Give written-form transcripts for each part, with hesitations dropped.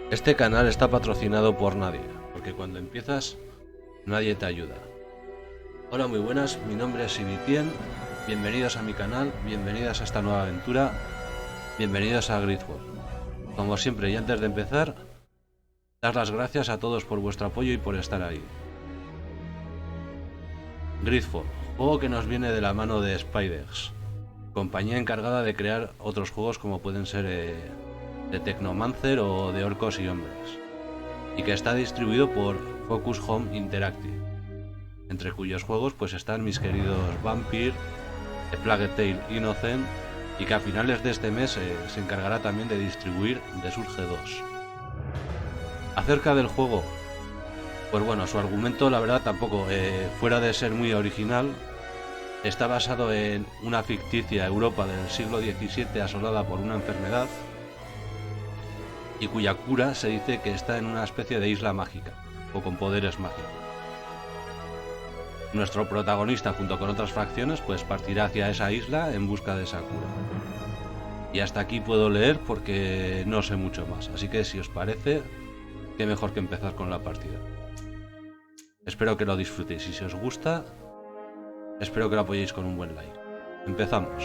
Este canal está patrocinado por nadie, porque cuando empiezas, nadie te ayuda. Hola, muy buenas, mi nombre es Empiece, bienvenidos a mi canal, bienvenidas a esta nueva aventura, bienvenidos a Greedfall. Como siempre y antes de empezar, dar las gracias a todos por vuestro apoyo y por estar ahí. Greedfall, juego que nos viene de la mano de Spiders, compañía encargada de crear otros juegos como pueden ser de Technomancer o de Orcos y Hombres, y que está distribuido por Focus Home Interactive, entre cuyos juegos pues están mis queridos Vampire, A Plague Tale Innocent, y que a finales de este mes se encargará también de distribuir The Surge 2. Acerca del juego, pues bueno, su argumento la verdad tampoco, fuera de ser muy original, está basado en una ficticia Europa del siglo XVII asolada por una enfermedad y cuya cura se dice que está en una especie de isla mágica o con poderes mágicos. Nuestro protagonista, junto con otras facciones, pues partirá hacia esa isla en busca de esa cura. Y hasta aquí puedo leer porque no sé mucho más, así que si os parece, qué mejor que empezar con la partida. Espero que lo disfrutéis y si os gusta, espero que lo apoyéis con un buen like. Empezamos.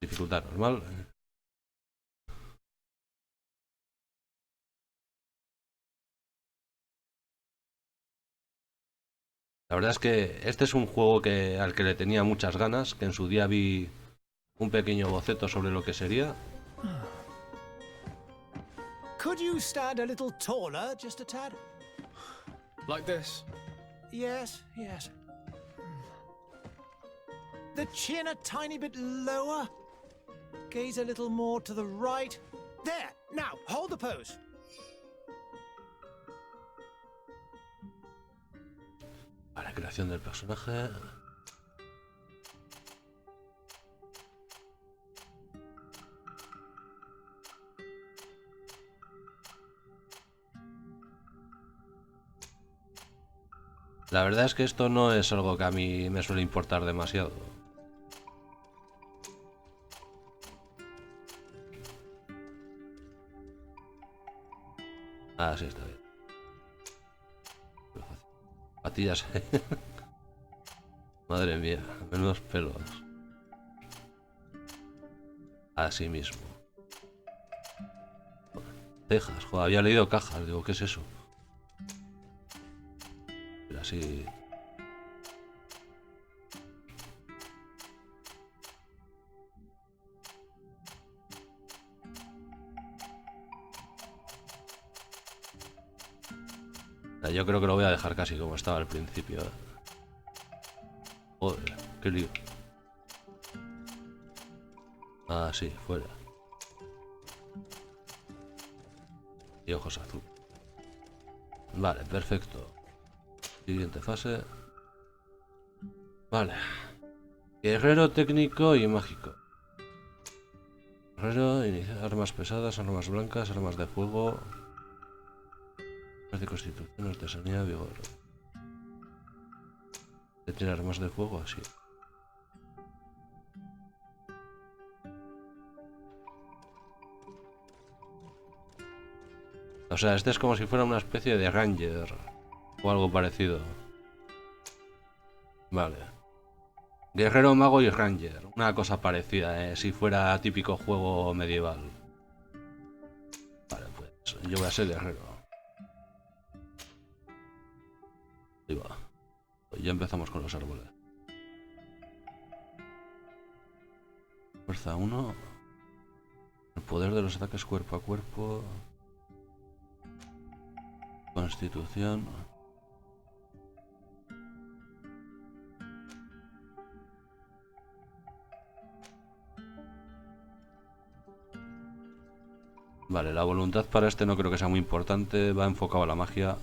Dificultad normal. La verdad es que este es un juego al que le tenía muchas ganas, que en su día vi un pequeño boceto sobre lo que sería. Could you stand a little taller, just a tad? Like this? Yes, yes. The chin a tiny bit lower. Gaze a little more to the right. There! Now, hold the pose. Para la creación del personaje. La verdad es que esto no es algo que a mí me suele importar demasiado. Ah, sí, está bien. Patillas. Madre mía, menudos pelos. Así mismo. Cejas, joder, había leído cajas, digo, ¿qué es eso? Pero así. Yo creo que lo voy a dejar casi como estaba al principio. Joder, qué lío. Ah, sí, fuera. Y ojos azul. Vale, perfecto. Siguiente fase. Vale. Guerrero técnico y mágico. Guerrero, armas pesadas, armas blancas, armas de fuego. Armas de constitución, artesanía, vigor. Tiene armas de fuego así. O sea, este es como si fuera una especie de ranger o algo parecido. Vale. Guerrero, mago y ranger. Una cosa parecida, si fuera típico juego medieval. Vale, pues yo voy a ser guerrero. Ahí va. Ya empezamos con los árboles. Fuerza 1. El poder de los ataques cuerpo a cuerpo. Constitución. Vale, la voluntad para este no creo que sea muy importante. Va enfocado a la magia.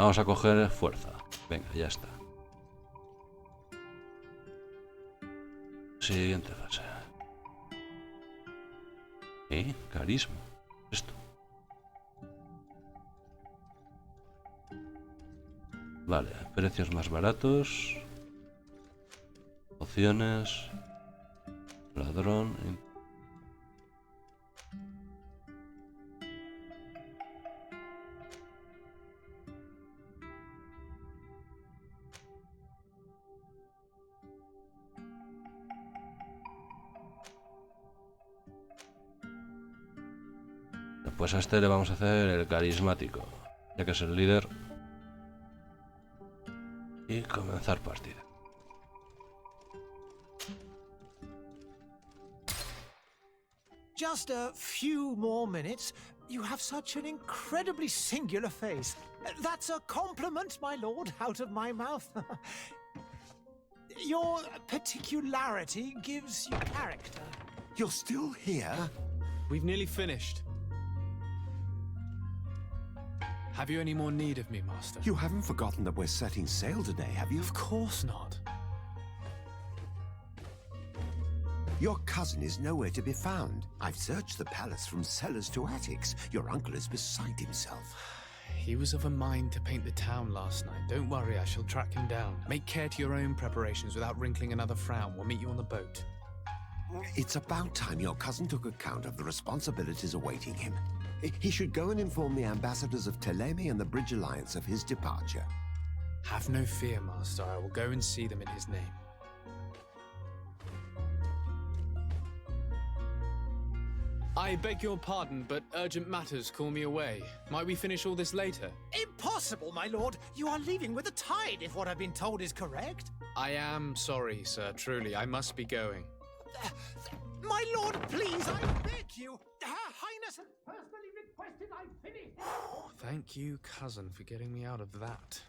vamos a coger fuerza. Venga, ya está. Siguiente fase. Carisma. Esto. Vale, precios más baratos. Opciones. Ladrón. Pues a este le vamos a hacer el carismático, ya que es el líder. Y comenzar partida. Just a few more minutes. You have such an incredibly singular face. That's a compliment, my lord, out of my mouth. Your particularity gives you character. You're still here? We've nearly finished. Have you any more need of me, Master? You haven't forgotten that we're setting sail today, have you? Of course not. Your cousin is nowhere to be found. I've searched the palace from cellars to attics. Your uncle is beside himself. He was of a mind to paint the town last night. Don't worry, I shall track him down. Make care to your own preparations without wrinkling another frown. We'll meet you on the boat. It's about time your cousin took account of the responsibilities awaiting him. He should go and inform the ambassadors of Telemi and the Bridge Alliance of his departure. Have no fear, Master. I will go and see them in his name. I beg your pardon, but urgent matters call me away. Might we finish all this later? Impossible, my lord. You are leaving with the tide, if what I've been told is correct. I am sorry, sir. Truly, I must be going. My lord, please, I beg you. Her Highness has personally requested I finish. Thank you, cousin, for getting me out of that.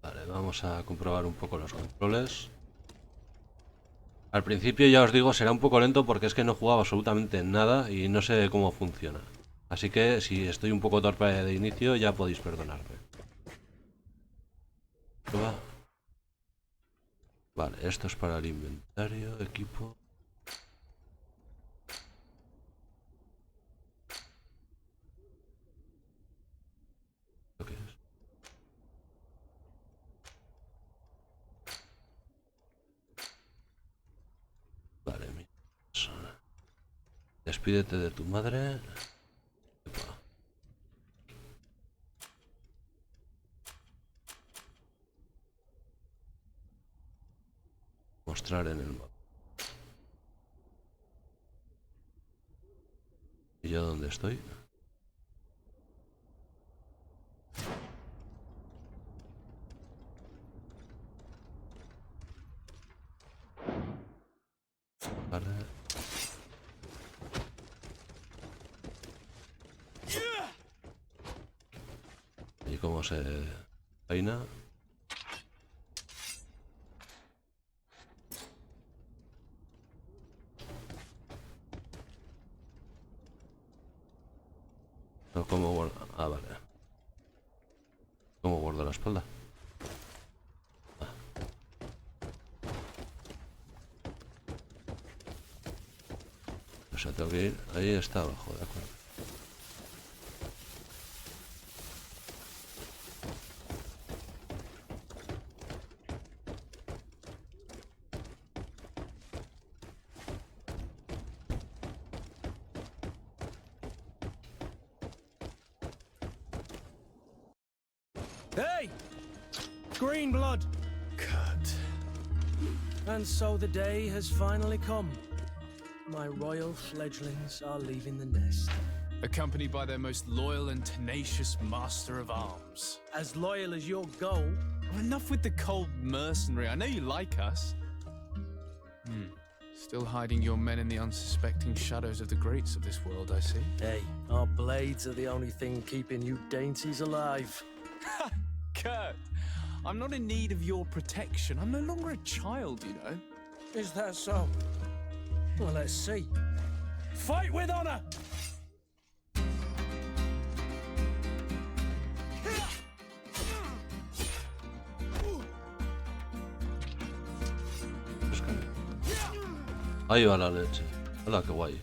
Vale, vamos a comprobar un poco los controles. Al principio, ya os digo, será un poco lento porque es que no he jugado absolutamente nada y no sé cómo funciona. Así que si estoy un poco torpe de inicio, ya podéis perdonarme. Vale, esto es para el inventario, equipo. ¿Lo que es? Vale, mi persona. Despídete de tu madre. Epa. Mostrar en el mapa. ¿Y yo dónde estoy? Vale. ¿Y cómo se peina? No, ¿cómo guardo? Ah, vale. ¿Cómo guardo la espalda? Ah. O sea, tengo que ir... Ahí está abajo, de acuerdo. Hey! Green blood! Cut. And so the day has finally come. My royal fledglings are leaving the nest. Accompanied by their most loyal and tenacious master of arms. As loyal as your goal. Well, enough with the cold mercenary. I know you like us. Still hiding your men in the unsuspecting shadows of the greats of this world, I see. Hey, our blades are the only thing keeping you dainties alive. Kurt, I'm not in need of your protection. I'm no longer a child, you know. Is that so? Well, let's see. Fight with honor! Ahí va la leche. Hola, qué guay.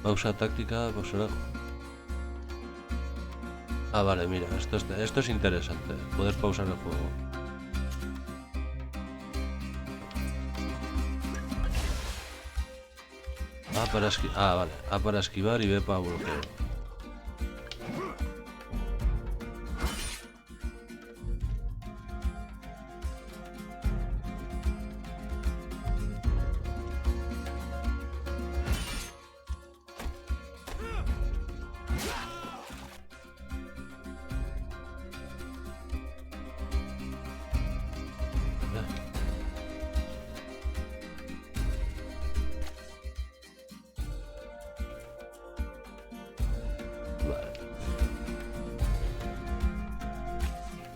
Pausa táctica, pausa. Ah, vale, mira, esto es interesante. Poder pausar el juego. Vale. A para esquivar y B para bloqueo.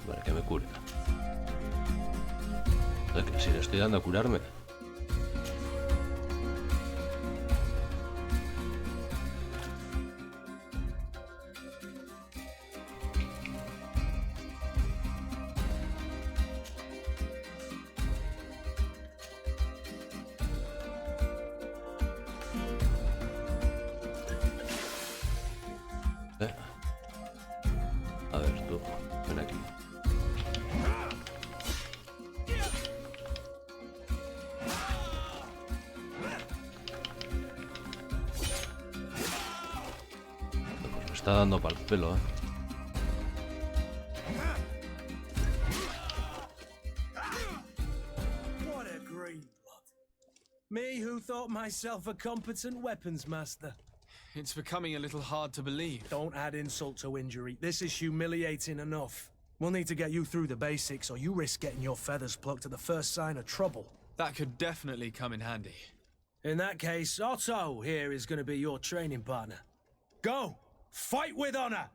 Vale, que me cure. Que si le estoy dando a curarme. A ver, tú, ven aquí. Pues me está dando pa'l pelo, What a green blood. Me who thought myself a competent weapons master. It's becoming a little hard to believe. Don't add insult to injury. This is humiliating enough. We'll need to get you through the basics, or you risk getting your feathers plucked at the first sign of trouble. That could definitely come in handy. In that case, Otto here is going to be your training partner. Go! Fight with honor!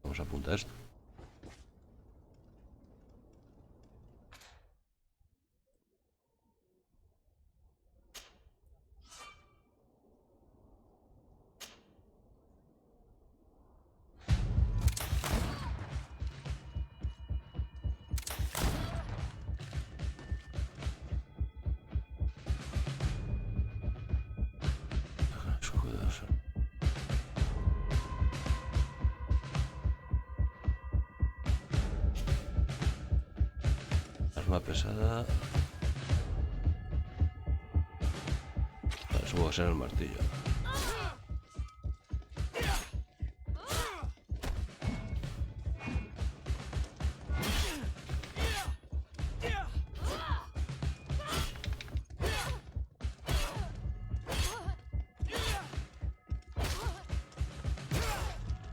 Vamos a apuntar esto. Cuidadoso. Arma pesada. Vale, supongo que será el martillo.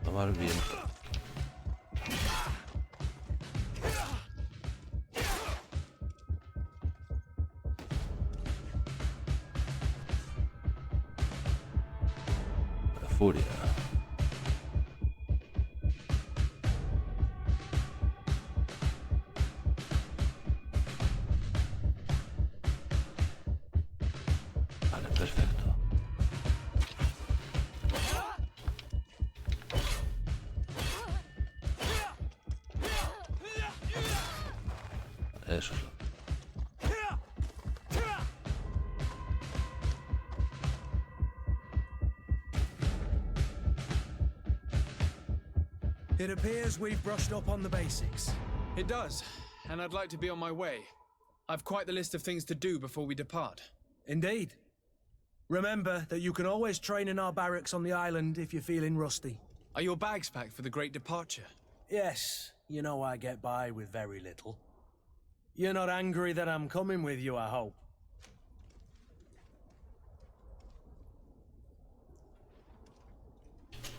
Tomar viento. La furia. Vale, perfecto. Eso es lo. It appears we've brushed up on the basics. It does, and I'd like to be on my way. I've quite the list of things to do before we depart. Indeed. Remember that you can always train in our barracks on the island if you're feeling rusty. Are your bags packed for the great departure? Yes, you know I get by with very little. You're not angry that I'm coming with you, I hope.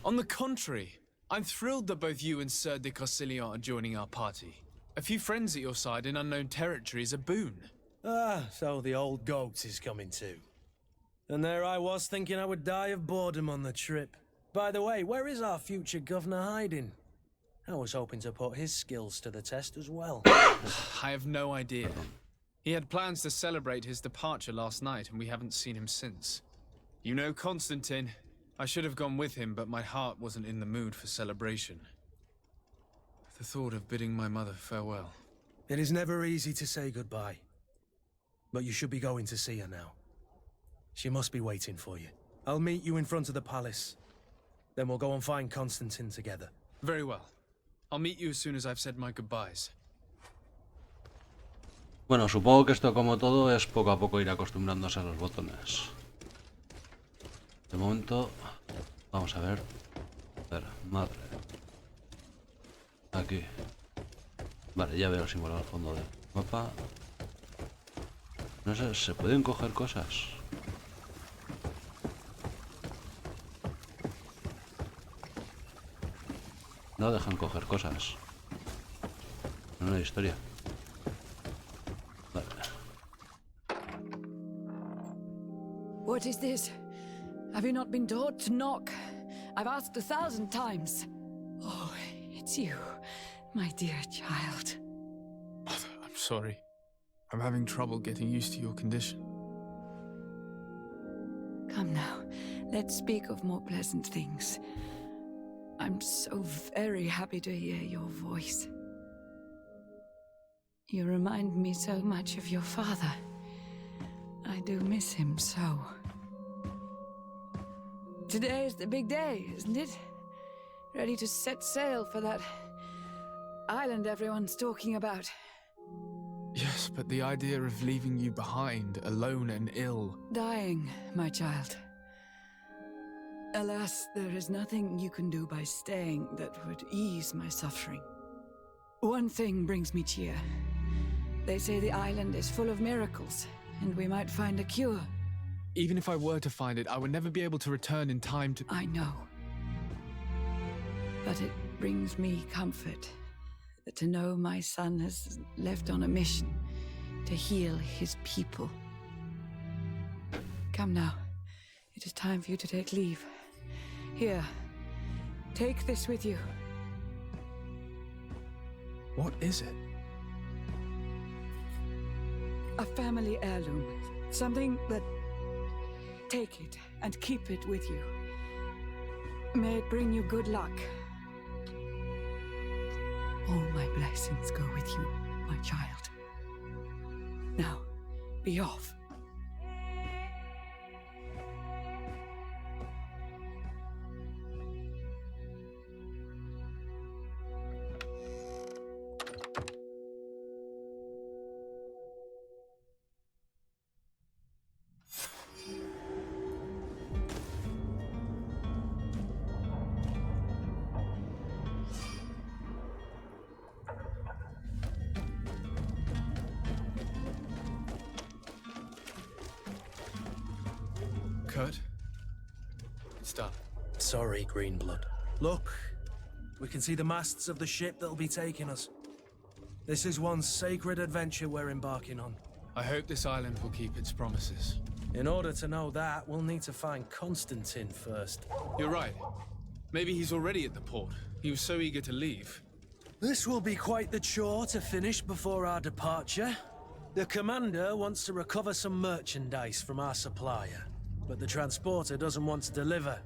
On the contrary, I'm thrilled that both you and Sir de Corsilian are joining our party. A few friends at your side in unknown territory is a boon. Ah, so the old goat is coming too. And there I was thinking I would die of boredom on the trip. By the way, where is our future governor hiding? I was hoping to put his skills to the test as well. I have no idea. He had plans to celebrate his departure last night, and we haven't seen him since. You know Constantine. I should have gone with him, but my heart wasn't in the mood for celebration. The thought of bidding my mother farewell. It is never easy to say goodbye. But you should be going to see her now. She must be waiting for you. I'll meet you in front of the palace. Then we'll go and find Constantine together. Very well. I'll meet you as soon as I've said my goodbyes. Bueno, supongo que esto, como todo, es poco a poco ir acostumbrándose a los botones. De momento, vamos a ver. A ver, madre. Aquí. Vale, ya veo el símbolo al fondo del mapa. No sé, ¿se pueden coger cosas? No dejan coger cosas. No hay historia. Vale. What is this? Have you not been taught to knock? I've asked 1,000 times. Oh, it's you, my dear child. Mother, I'm sorry. I'm having trouble getting used to your condition. Come now, let's speak of more pleasant things. I'm so very happy to hear your voice. You remind me so much of your father. I do miss him so. Today is the big day, isn't it? Ready to set sail for that island everyone's talking about. Yes, but the idea of leaving you behind, alone and ill... Dying, my child. Alas, there is nothing you can do by staying that would ease my suffering. One thing brings me cheer. They say the island is full of miracles, and we might find a cure. Even if I were to find it, I would never be able to return in time to... I know. But it brings me comfort to know my son has left on a mission to heal his people. Come now. It is time for you to take leave. Here, take this with you. What is it? A family heirloom. Something that... Take it and keep it with you. May it bring you good luck. All my blessings go with you, my child. Now, be off. Kurt? It's done. Sorry, Greenblood. Look, we can see the masts of the ship that'll be taking us. This is one sacred adventure we're embarking on. I hope this island will keep its promises. In order to know that, we'll need to find Constantine first. You're right. Maybe he's already at the port. He was so eager to leave. This will be quite the chore to finish before our departure. The commander wants to recover some merchandise from our supplier, but the transporter doesn't want to deliver.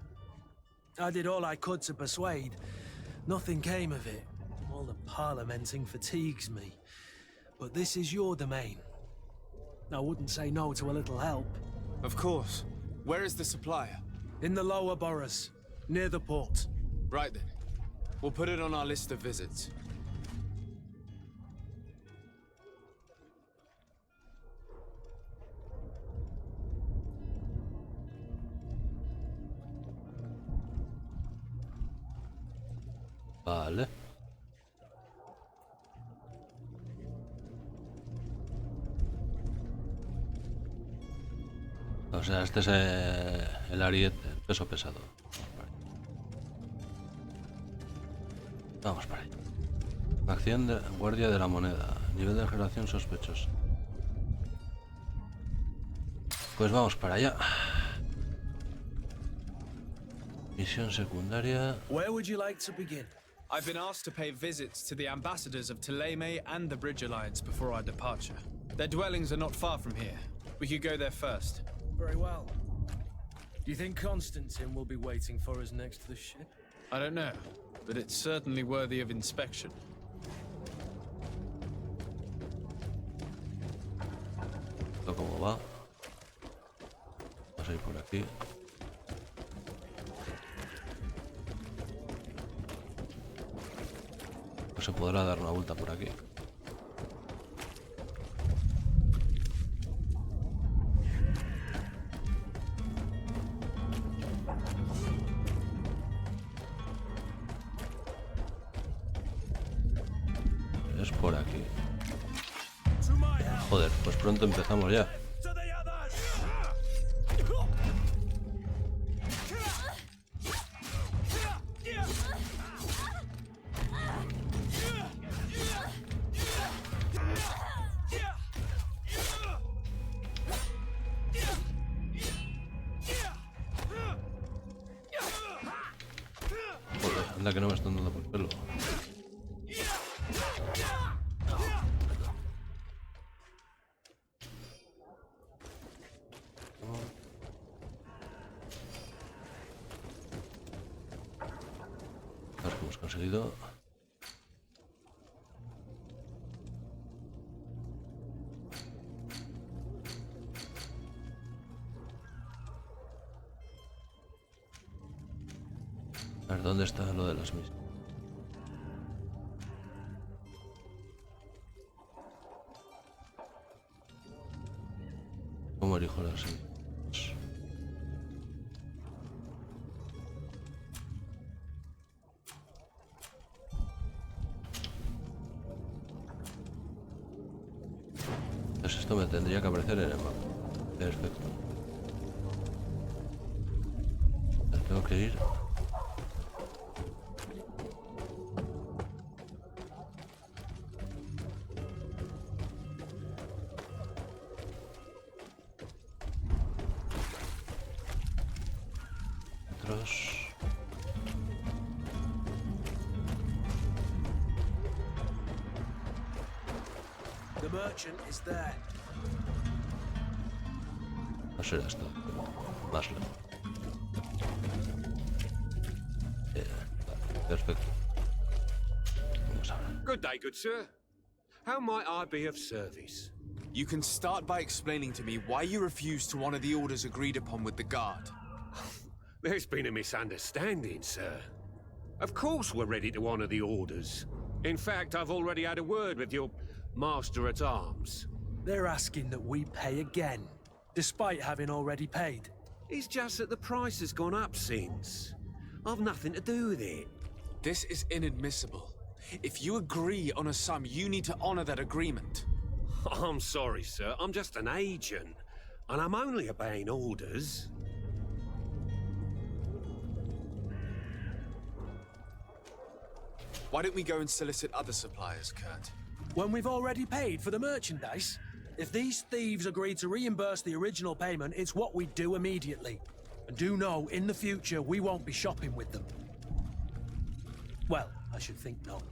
I did all I could to persuade. Nothing came of it. All the parliamenting fatigues me. But this is your domain. I wouldn't say no to a little help. Of course. Where is the supplier? In the lower boroughs, near the port. Right then. We'll put it on our list of visits. Vale. O sea, este es el ariete, el peso pesado. Vamos para allá. Acción de guardia de la moneda. Nivel de generación sospechoso. Pues vamos para allá. Misión secundaria. Where would you like to begin? I've been asked to pay visits to the ambassadors of Thélème and the Bridge Alliance before our departure. Their dwellings are not far from here. We could go there first. Very well. Do you think Constantine will be waiting for us next to the ship? I don't know, but it's certainly worthy of inspection. ¿Cómo va? Vamos a ir por aquí. No se podrá dar una vuelta por aquí. Es por aquí. Joder, pues pronto empezamos ya. Joder, anda que no me están dando por pelo. A ver qué hemos conseguido. A ver, ¿dónde está lo de las misiones? ¿Cómo elijo las misiones? Pues esto me tendría que aparecer en el mapa. Perfecto. Tengo que ir. The merchant is there. No será esto, pero más lejos. Vale, perfecto. Vamos a ver. Good day, good sir. How might I be of service? You can start by explaining to me why you refused to honor the orders agreed upon with the guard. There's been a misunderstanding, sir. Of course we're ready to honor the orders. In fact, I've already had a word with your master-at-arms. They're asking that we pay again, despite having already paid. It's just that the price has gone up since. I've nothing to do with it. This is inadmissible. If you agree on a sum, you need to honor that agreement. I'm sorry, sir. I'm just an agent. And I'm only obeying orders. Why don't we go and solicit other suppliers, Kurt? When we've already paid for the merchandise? If these thieves agree to reimburse the original payment, it's what we do immediately. And do know, in the future, we won't be shopping with them. Well, I should think not.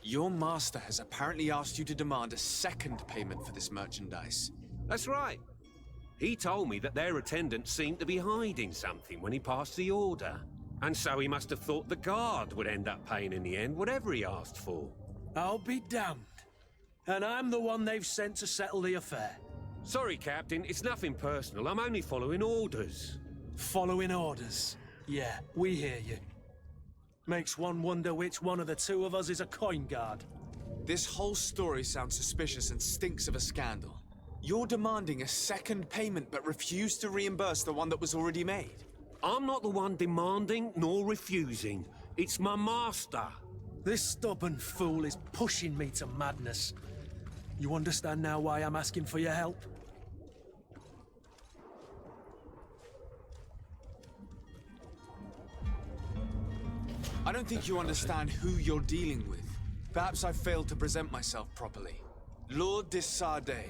Your master has apparently asked you to demand a second payment for this merchandise. That's right. He told me that their attendant seemed to be hiding something when he passed the order. And so he must have thought the guard would end up paying in the end, whatever he asked for. I'll be damned. And I'm the one they've sent to settle the affair. Sorry, Captain, it's nothing personal. I'm only following orders. Following orders. Yeah, we hear you. Makes one wonder which one of the two of us is a coin guard. This whole story sounds suspicious and stinks of a scandal. You're demanding a second payment but refuse to reimburse the one that was already made. I'm not the one demanding nor refusing. It's my master. This stubborn fool is pushing me to madness. You understand now why I'm asking for your help? I don't think you understand who you're dealing with. Perhaps I failed to present myself properly. Lord de Sade,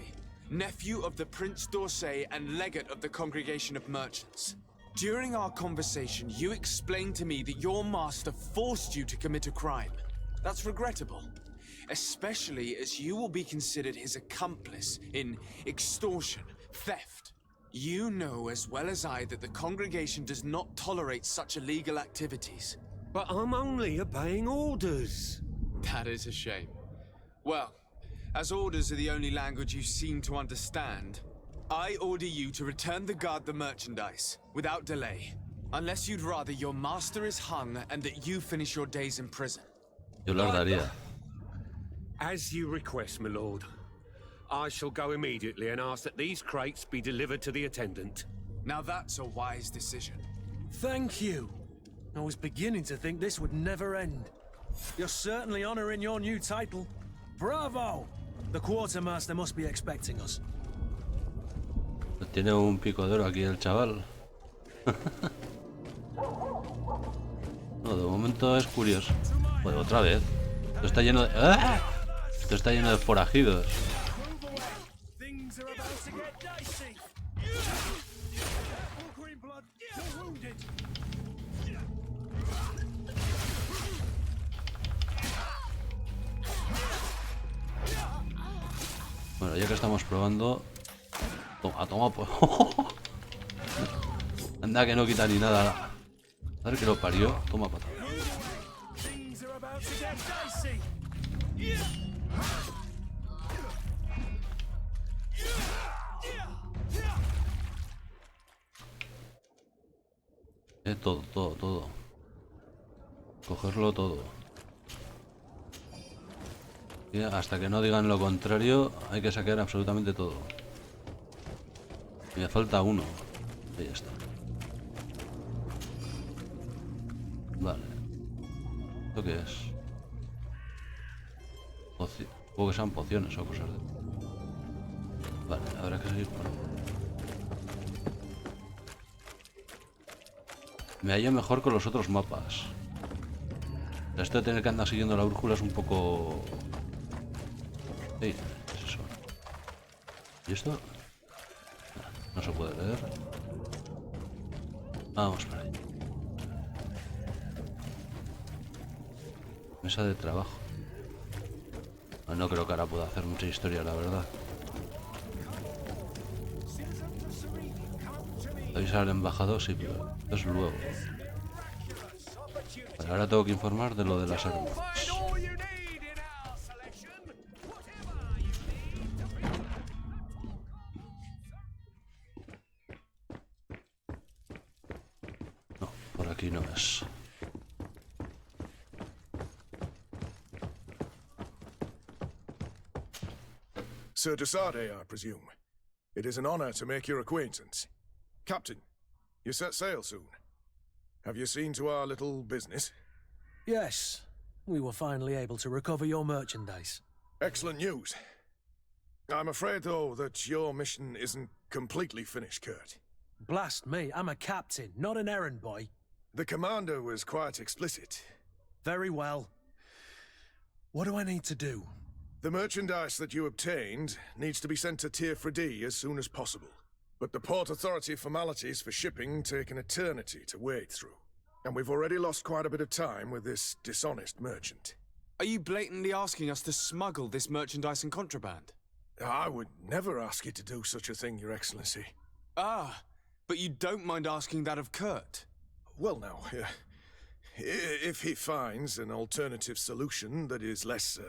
nephew of the Prince d'Orsay and legate of the Congregation of Merchants. During our conversation, you explained to me that your master forced you to commit a crime. That's regrettable, especially as you will be considered his accomplice in extortion, theft. You know as well as I that the congregation does not tolerate such illegal activities. But I'm only obeying orders. That is a shame. Well, as orders are the only language you seem to understand, I order you to return the guard the merchandise, without delay. Unless you'd rather your master is hung and that you finish your days in prison. Yo lo daría. As you request, my lord. I shall go immediately and ask that these crates be delivered to the attendant. Now that's a wise decision. Thank you. I was beginning to think this would never end. You're certainly honoring your new title. Bravo! The quartermaster must be expecting us. Tiene un pico de oro aquí el chaval. No, de momento es curioso. Pues otra vez. Esto está lleno de... ¡Ah! Esto está lleno de forajidos. Bueno, ya que estamos probando... Toma, toma, pues... Anda que no quita ni nada. A ver que lo parió. Toma patada. Todo. Cogerlo todo. Y hasta que no digan lo contrario, hay que sacar absolutamente todo. Y me falta uno. Ahí está. Vale. ¿Esto qué es? Supongo que sean pociones o cosas de... Vale, habrá que seguir por ahí. Me hallo mejor con los otros mapas. Esto de tener que andar siguiendo la brújula es un poco... Sí, ¿qué es eso? ¿Y esto? No se puede leer. Vamos para ahí. Mesa de trabajo. No creo que ahora pueda hacer mucha historia, la verdad. Avisar al embajador, sí, pero esto es luego. Vale, ahora tengo que informar de lo de las armas. No, por aquí no es. Sir de Sade, I presume. It is an honor to make your acquaintance. Captain, you set sail soon. Have you seen to our little business? Yes, we were finally able to recover your merchandise. Excellent news. I'm afraid, though, that your mission isn't completely finished, Kurt. Blast me, I'm a captain, not an errand boy. The commander was quite explicit. Very well. What do I need to do? The merchandise that you obtained needs to be sent to Tier 4D as soon as possible. But the Port Authority formalities for shipping take an eternity to wade through. And we've already lost quite a bit of time with this dishonest merchant. Are you blatantly asking us to smuggle this merchandise and contraband? I would never ask you to do such a thing, Your Excellency. Ah, but you don't mind asking that of Kurt? Well, now, if he finds an alternative solution that is less,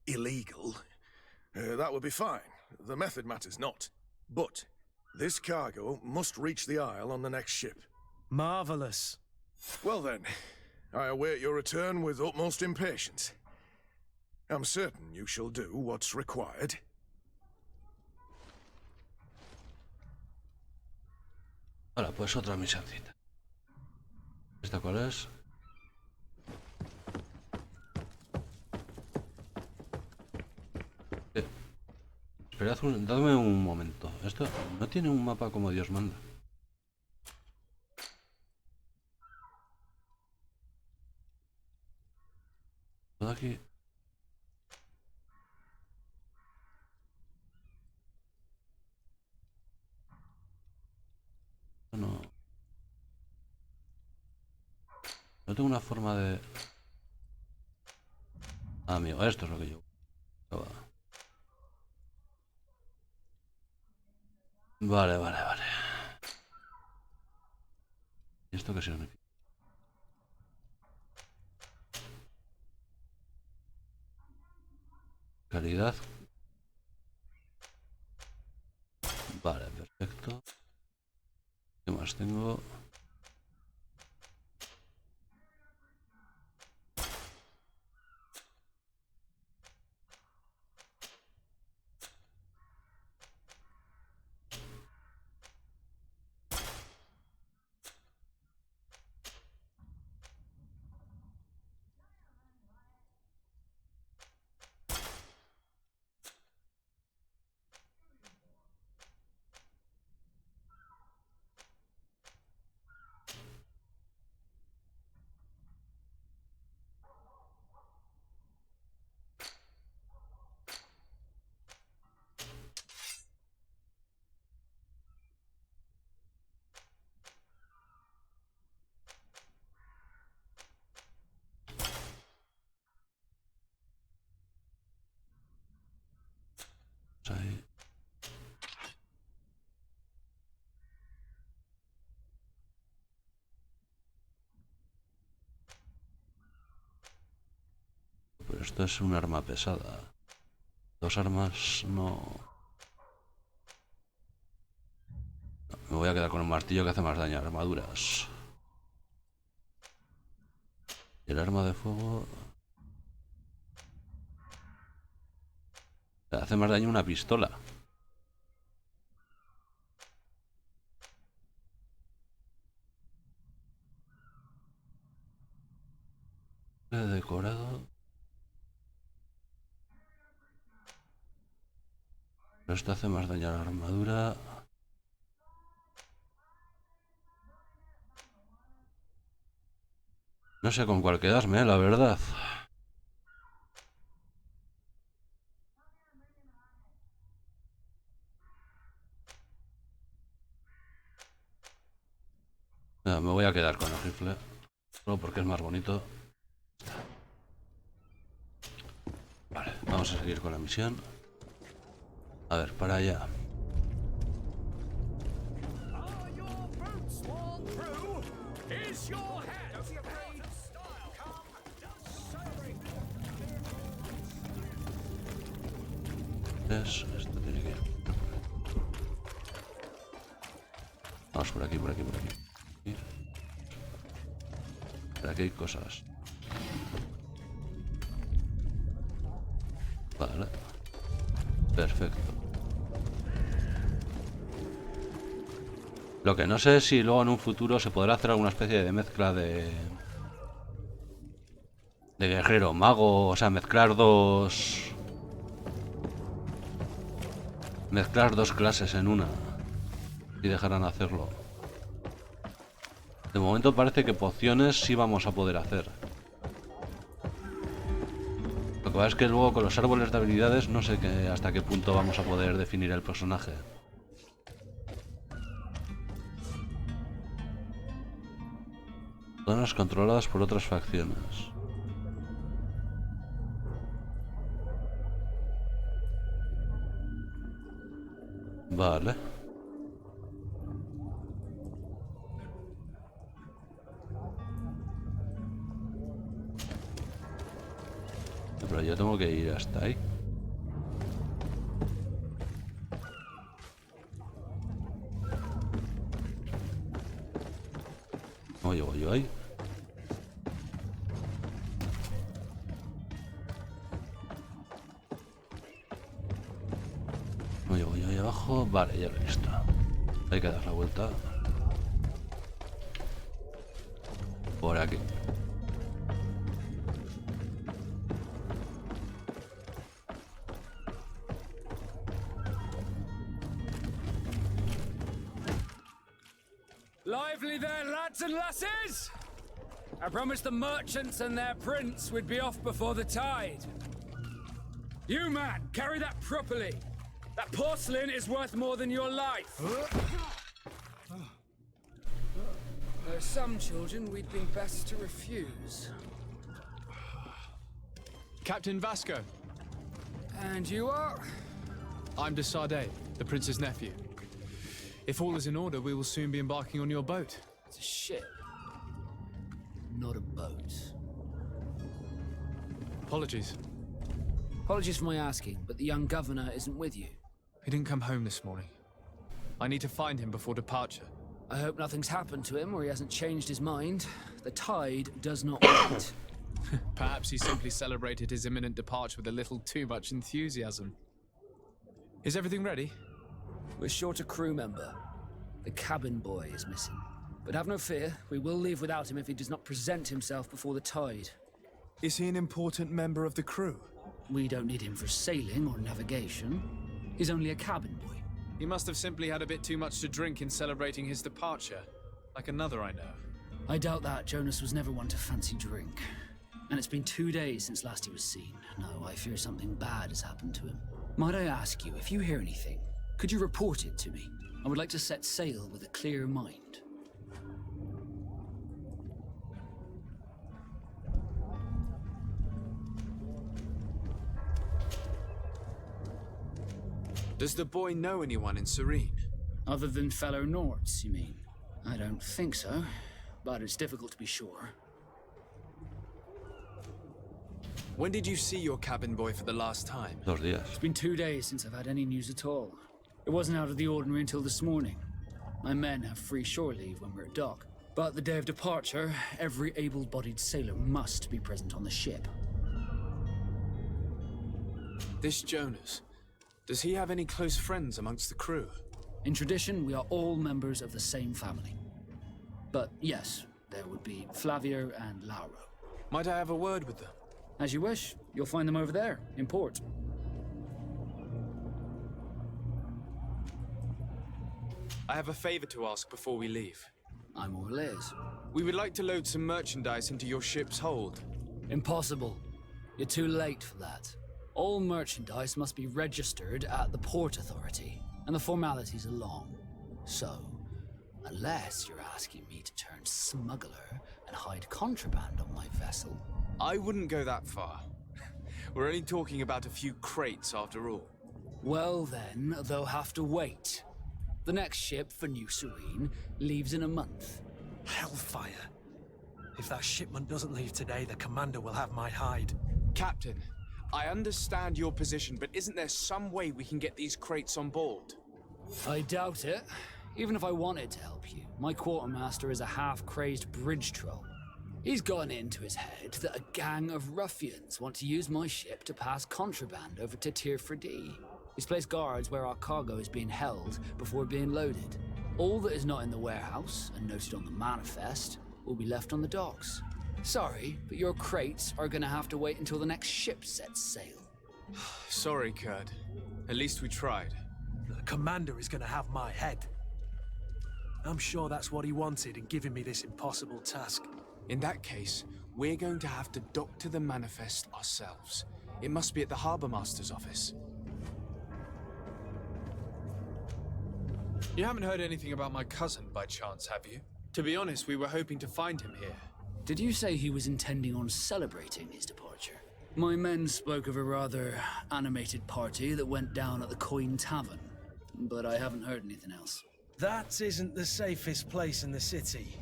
illegal, that would be fine. The method matters not. But this cargo must reach the Isle on the next ship. Marvelous. Well then, I await your return with utmost impatience. I'm certain you shall do what's required. Ahora, pues otra misioncita. ¿Esta cuál es? Esperad, dadme un momento. Esto no tiene un mapa como Dios manda. Todo aquí. No. No tengo una forma de... Ah, amigo, esto es lo que yo... Vale, vale, vale. ¿Y esto qué significa? Calidad. Vale, perfecto. ¿Qué más tengo? Ahí. Pero esto es un arma pesada. Dos armas no... Me voy a quedar con un martillo que hace más daño a armaduras. Y el arma de fuego... Le hace más daño una pistola. Decorado. Pero esto hace más daño a la armadura. No sé con cuál quedarme, la verdad. Me voy a quedar con el rifle. Solo porque es más bonito. Vale, vamos a seguir con la misión. A ver, para allá. Esto tiene que ir. Vamos por aquí, por aquí, por aquí. Por aquí hay cosas. Vale. Perfecto. Lo que no sé es si luego en un futuro se podrá hacer alguna especie de mezcla de guerrero mago, o sea, mezclar dos clases en una y dejarán hacerlo. De momento parece que pociones sí vamos a poder hacer. Lo que pasa es que luego con los árboles de habilidades no sé hasta qué punto vamos a poder definir el personaje. Zonas controladas por otras facciones. Vale. Pero yo tengo que ir hasta ahí. ¿Cómo llego yo ahí? ¿Cómo llego yo ahí abajo? Vale, ya lo he visto. Hay que dar la vuelta. Por aquí. Lively there, lads and lasses! I promised the merchants and their prince we'd be off before the tide. You, man, carry that properly. That porcelain is worth more than your life. There are some children we'd be best to refuse. Captain Vasco. And you are? I'm de Sade, the prince's nephew. If all is in order, we will soon be embarking on your boat. It's a ship, not a boat. Apologies. Apologies for my asking, but the young governor isn't with you. He didn't come home this morning. I need to find him before departure. I hope nothing's happened to him or he hasn't changed his mind. The tide does not wait. Perhaps he simply celebrated his imminent departure with a little too much enthusiasm. Is everything ready? We're short a crew member. The cabin boy is missing. But have no fear, we will leave without him if he does not present himself before the tide. Is he an important member of the crew? We don't need him for sailing or navigation. He's only a cabin boy. He must have simply had a bit too much to drink in celebrating his departure. Like another I know. I doubt that. Jonas was never one to fancy drink. And it's been 2 days since last he was seen. No, I fear something bad has happened to him. Might I ask you, if you hear anything, could you report it to me? I would like to set sail with a clear mind. Does the boy know anyone in Serene? Other than fellow Nords, you mean? I don't think so, but it's difficult to be sure. When did you see your cabin boy for the last time? 2 días. It's been 2 days since I've had any news at all. It wasn't out of the ordinary until this morning. My men have free shore leave when we're at dock. But the day of departure, every able-bodied sailor must be present on the ship. This Jonas, does he have any close friends amongst the crew? In tradition, we are all members of the same family. But yes, there would be Flavio and Lauro. Might I have a word with them? As you wish. You'll find them over there, in port. I have a favor to ask before we leave. I'm all ears. We would like to load some merchandise into your ship's hold. Impossible. You're too late for that. All merchandise must be registered at the Port Authority, and the formalities are long. So, unless you're asking me to turn smuggler and hide contraband on my vessel... I wouldn't go that far. We're only talking about a few crates after all. Well then, they'll have to wait. The next ship for New Serene leaves in a month. Hellfire. If that shipment doesn't leave today, the commander will have my hide. Captain, I understand your position, but isn't there some way we can get these crates on board? I doubt it. Even if I wanted to help you, my quartermaster is a half-crazed bridge troll. He's gotten into his head that a gang of ruffians want to use my ship to pass contraband over to Tier 4D. He's placed guards where our cargo is being held before being loaded. All that is not in the warehouse, and noted on the manifest, will be left on the docks. Sorry, but your crates are gonna have to wait until the next ship sets sail. Sorry, Kurt. At least we tried. The commander is gonna have my head. I'm sure that's what he wanted in giving me this impossible task. In that case, we're going to have to doctor the manifest ourselves. It must be at the Harbour Master's office. You haven't heard anything about my cousin by chance, have you? To be honest, we were hoping to find him here. Did you say he was intending on celebrating his departure? My men spoke of a rather animated party that went down at the Coin Tavern, but I haven't heard anything else. That isn't the safest place in the city.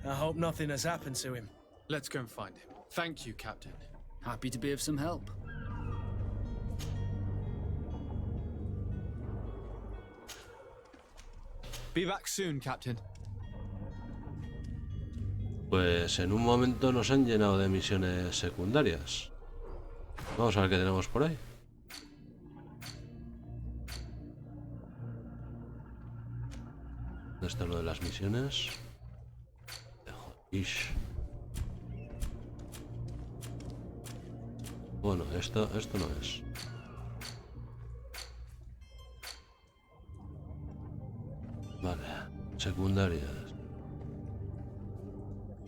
I hope nothing has happened to him. Let's go and find him. Thank you, Captain. Happy to be of some help. Be back soon, Captain. Pues en un momento nos han llenado de misiones secundarias. Vamos a ver qué tenemos por ahí. ¿Dónde está lo de las misiones? Ish. Bueno, esto no es. Vale, secundarias.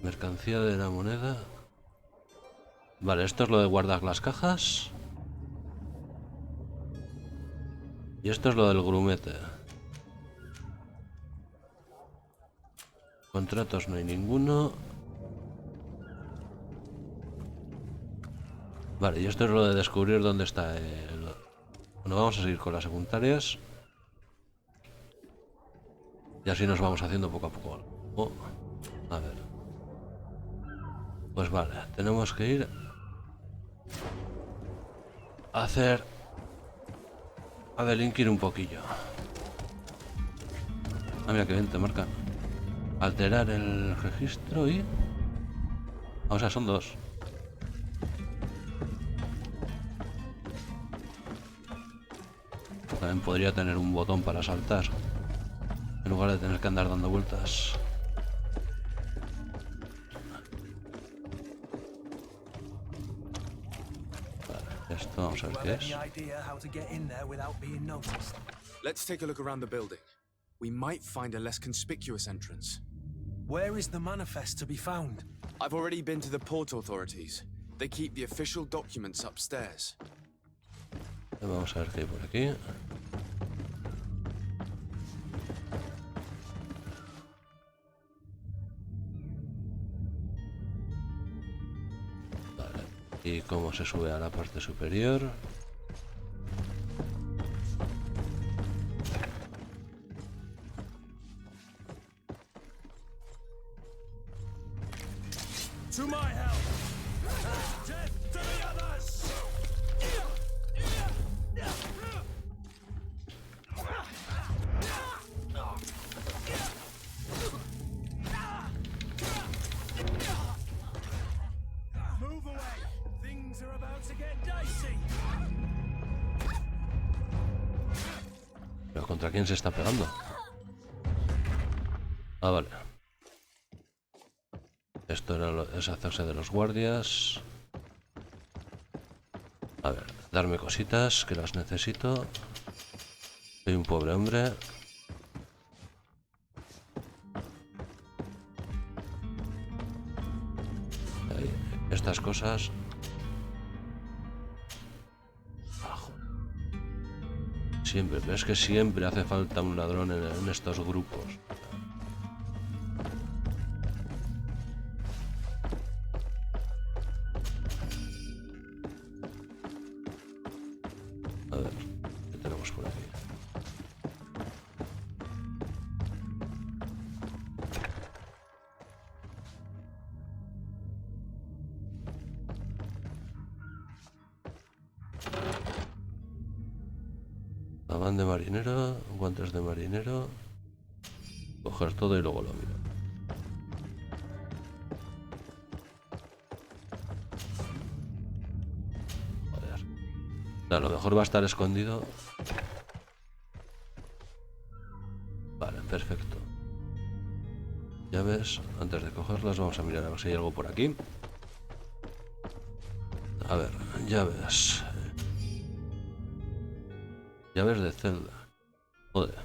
Mercancía de la moneda. Vale, esto es lo de guardar las cajas. Y esto es lo del grumete. Contratos no hay ninguno. Vale, y esto es lo de descubrir dónde está el... Bueno, vamos a seguir con las secundarias. Y así nos vamos haciendo poco a poco. Oh, a ver. Pues vale, tenemos que ir a hacer... a delinquir un poquillo. Ah, mira que bien te marcan. Alterar el registro y... O sea, son dos. También podría tener un botón para saltar, en lugar de tener que andar dando vueltas. Vale, esto vamos a ver qué es. Let's take a look around the building. We might find a less conspicuous entrance. Where is the manifest to be found? I've already been to the port authorities. They keep the official documents upstairs. Vamos a ver qué hay por aquí. Vale. ¿Y cómo se sube a la parte superior? To my help! Death to the others! Move away! Things are about to get dicey! ¿Pero contra quién se está pegando? Ah, vale. Esto era es hacerse de los guardias. A ver, darme cositas que las necesito. Soy un pobre hombre. Ahí, estas cosas. Siempre, pero es que siempre hace falta un ladrón en estos grupos. A ver, ¿qué tenemos por aquí? Gabán de marinero, guantes de marinero. Coger todo y luego lo miro. A lo mejor va a estar escondido. Vale, perfecto. Llaves, antes de cogerlas vamos a mirar a ver si hay algo por aquí. A ver, llaves. Llaves de celda. Joder.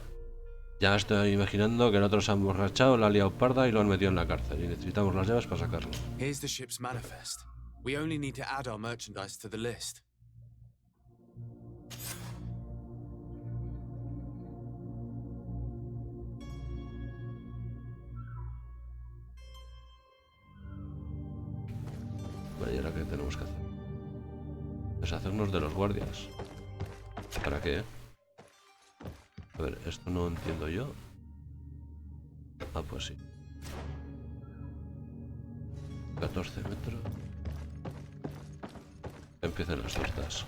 Ya estoy imaginando que el otro se ha emborrachado, la ha liado parda y lo han metido en la cárcel. Y necesitamos las llaves para sacarlo. Here's the ship's manifest. We only need to add our merchandise to the list. Vale, ¿y ahora qué tenemos que hacer? Deshacernos de los guardias. ¿Para qué? A ver, esto no entiendo yo. Ah, pues sí. 14 metros. Empiezan las tortas.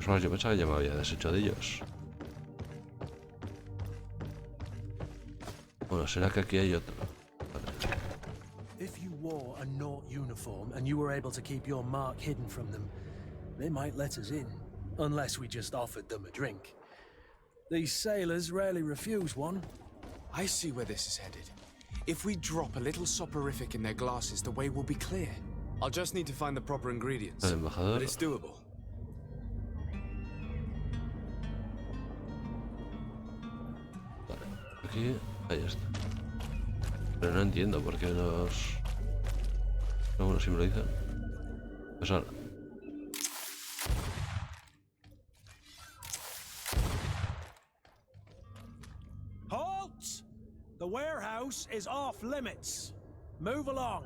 Pues yo pensaba que ya me había deshecho de ellos. Bueno, será que aquí hay otro. If you wore a Naut uniform and you were able to keep your mark hidden from them, they might let us in, unless we just offered them a drink. These sailors rarely refuse one. I see where this is headed. If we drop a little soporific in their glasses, the way will be clear. I'll just need to find the proper ingredients. El embajador. But it's doable. Vale, aquí Ahí está. Pero no entiendo por qué los... ¿Cómo lo simbolizan? Pues ahora. Halt! The warehouse is off limits. Move along.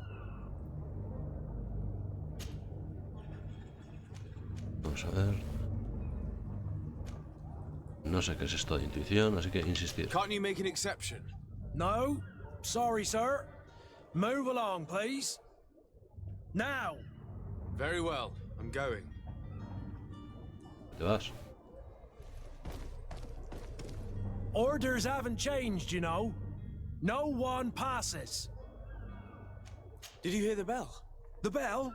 Vamos a ver. No sé qué es esto de intuición, así que insistir. Can't you make an exception? No? Sorry, sir. Move along, please. Now! Very well, I'm going. ¿Te vas? Orders haven't changed, you know. No one passes. Did you hear the bell? The bell?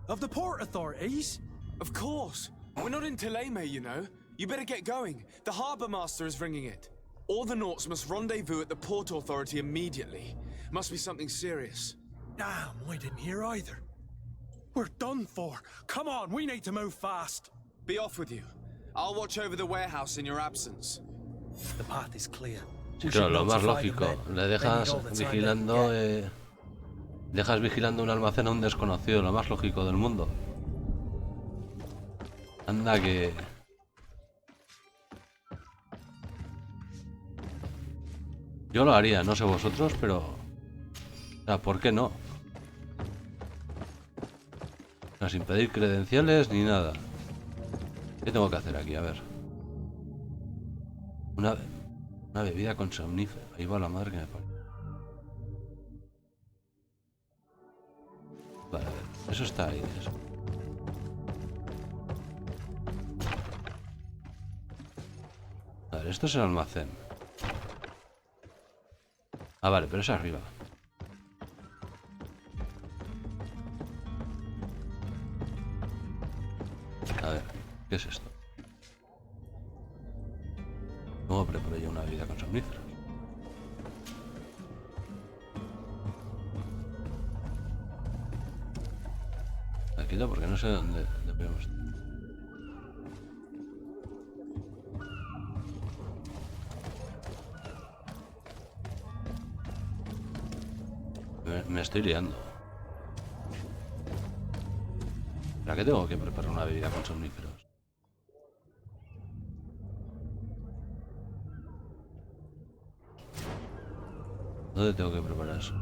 Of the port authorities? Of course. We're not in Teleme, you know. You better get going. The harbour master is ringing it. All the Nauts must rendezvous at the port authority immediately. Must be something serious. Damn, we didn't hear either. We're done for. Come on, we need to move fast. Be off with you. I'll watch over the warehouse in your absence. The path is clear. Sí, claro, lo más lógico. Le dejas vigilando... Dejas vigilando un almacén a un desconocido, lo más lógico del mundo. Anda que... Yo lo haría, no sé vosotros, pero... O sea, ¿por qué no? O sea, sin pedir credenciales ni nada. ¿Qué tengo que hacer aquí? A ver. Una bebida con somnífero. Ahí va la madre que me parió. Vale, a ver. Eso está ahí. Eso. A ver, esto es el almacén. Ah, vale, pero es arriba. A ver, ¿qué es esto? ¿Cómo preparo yo una bebida con somníferos? Aquí no, porque no sé dónde deberíamos. Me estoy liando. ¿Para qué tengo que preparar una bebida con somníferos? ¿Dónde tengo que preparar eso?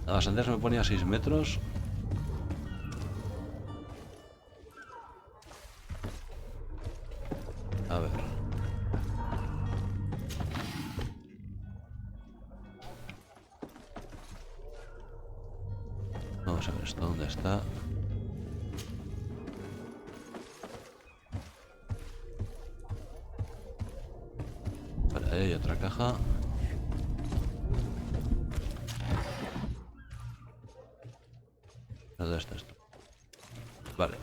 Nada más, antes me ponía a 6 metros. A ver. Vamos a ver esto, ¿dónde está? Vale, ahí hay otra caja. ¿Dónde está esto? Vale.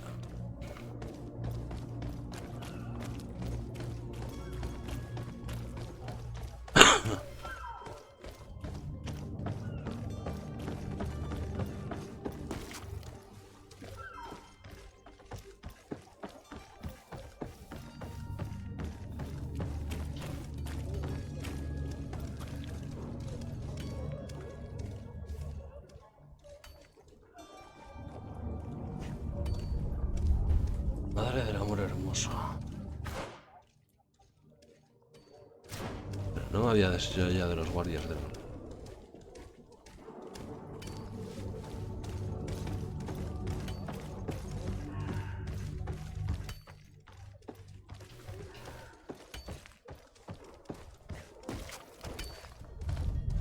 Madre del amor hermoso. Pero no me había deshecho ya de los guardias del...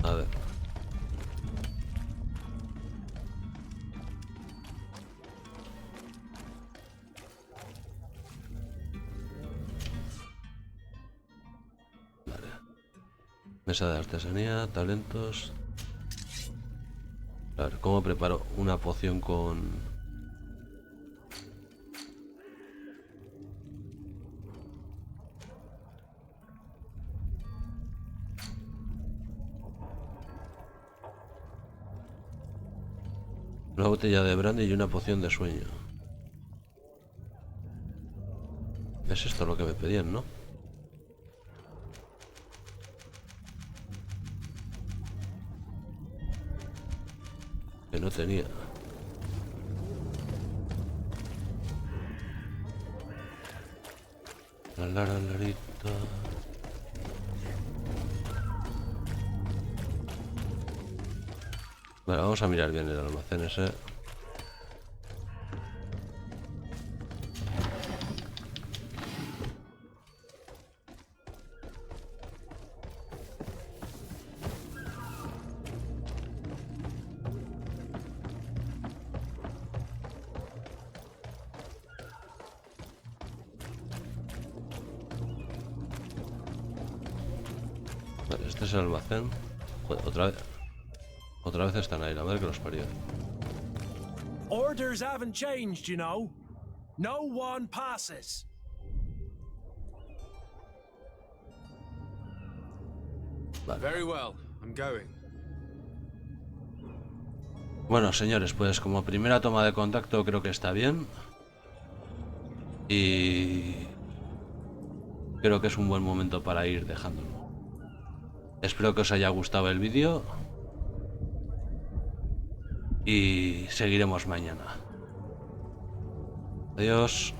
A ver. Mesa de artesanía, talentos. A ver, ¿cómo preparo una poción con...? Una botella de brandy y una poción de sueño. ¿Es esto? esto es lo que me pedían, ¿no? Que no tenía. La larita. Vale, vamos a mirar bien el almacén ese. Vale, este es el almacén. Joder, otra vez están ahí, la madre que los parió. Orders haven't changed, you know. No one passes. Vale. Very well, I'm going. Bueno, señores, pues como primera toma de contacto creo que está bien. Y creo que es un buen momento para ir dejándolo. Espero que os haya gustado el vídeo. Y seguiremos mañana. Adiós.